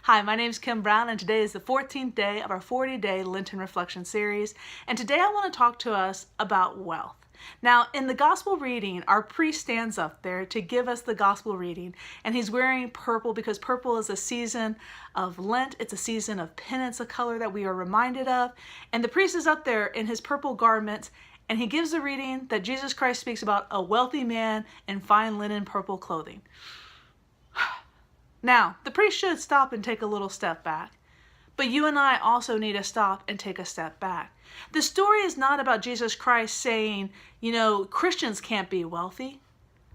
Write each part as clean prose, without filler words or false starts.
Hi, my name is Kim Brown, and today is the 14th day of our 40-day Lenten reflection series. And today I want to talk to us about wealth. Now, in the gospel reading, our priest stands up there to give us the gospel reading, and he's wearing purple because purple is a season of Lent. It's a season of penance, a color that we are reminded of. And the priest is up there in his purple garments, and he gives the reading that Jesus Christ speaks about a wealthy man in fine linen purple clothing. Now, the priest should stop and take a little step back. But you and I also need to stop and take a step back. The story is not about Jesus Christ saying, Christians can't be wealthy.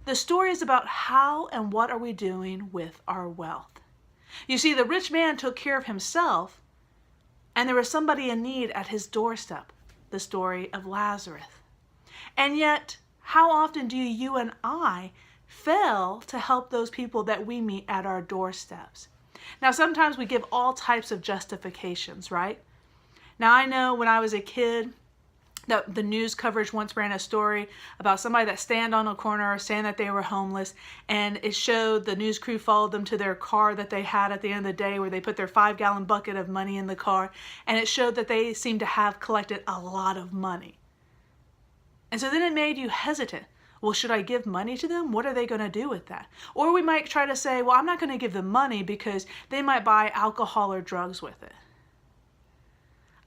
The story is about how and what are we doing with our wealth. You see, the rich man took care of himself, and there was somebody in need at his doorstep, the story of Lazarus. And yet, how often do you and I fail to help those people that we meet at our doorsteps? Now, sometimes we give all types of justifications, right? Now, I know when I was a kid, the news coverage once ran a story about somebody that stand on a corner saying that they were homeless, and it showed the news crew followed them to their car that they had at the end of the day where they put their 5-gallon bucket of money in the car, and it showed that they seemed to have collected a lot of money. And so then it made you hesitant. Well, should I give money to them? What are they going to do with that? Or we might try to say, well, I'm not going to give them money because they might buy alcohol or drugs with it.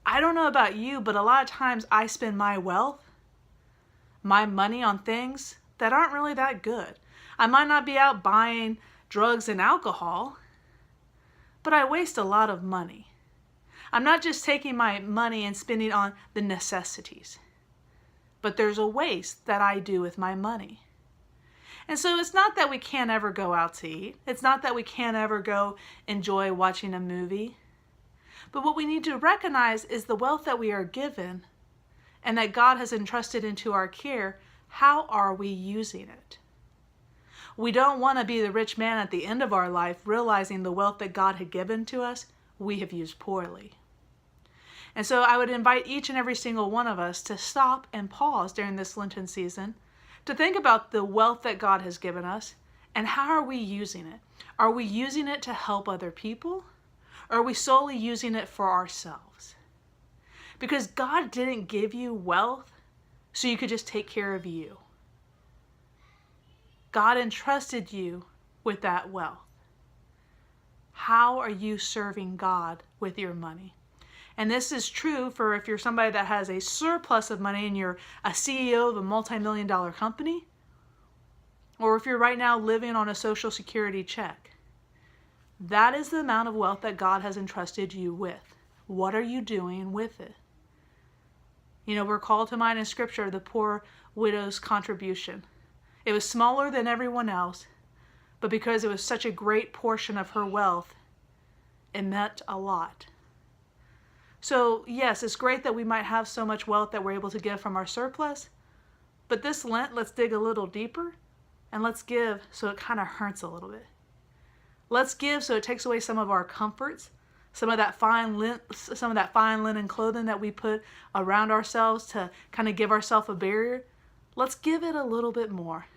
I don't know about you, but a lot of times I spend my wealth, my money on things that aren't really that good. I might not be out buying drugs and alcohol, but I waste a lot of money. I'm not just taking my money and spending on the necessities, but there's a waste that I do with my money. And so it's not that we can't ever go out to eat. It's not that we can't ever go enjoy watching a movie. But what we need to recognize is the wealth that we are given and that God has entrusted into our care. How are we using it? We don't want to be the rich man at the end of our life realizing the wealth that God had given to us, we have used poorly. And so I would invite each and every single one of us to stop and pause during this Lenten season to think about the wealth that God has given us and how are we using it? Are we using it to help other people? Or are we solely using it for ourselves? Because God didn't give you wealth so you could just take care of you. God entrusted you with that wealth. How are you serving God with your money? And this is true for if you're somebody that has a surplus of money and you're a CEO of a multi-million-dollar company, or if you're right now living on a Social Security check. That is the amount of wealth that God has entrusted you with. What are you doing with it? We're called to mind in Scripture the poor widow's contribution. It was smaller than everyone else, but because it was such a great portion of her wealth, it meant a lot. So yes, it's great that we might have so much wealth that we're able to give from our surplus, but this Lent, let's dig a little deeper and let's give so it kind of hurts a little bit. Let's give so it takes away some of our comforts, some of that fine linen clothing that we put around ourselves to kind of give ourselves a barrier. Let's give it a little bit more.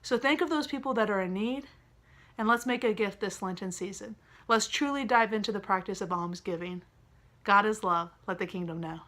So think of those people that are in need, and let's make a gift this Lenten season. Let's truly dive into the practice of almsgiving. God is love. Let the kingdom know.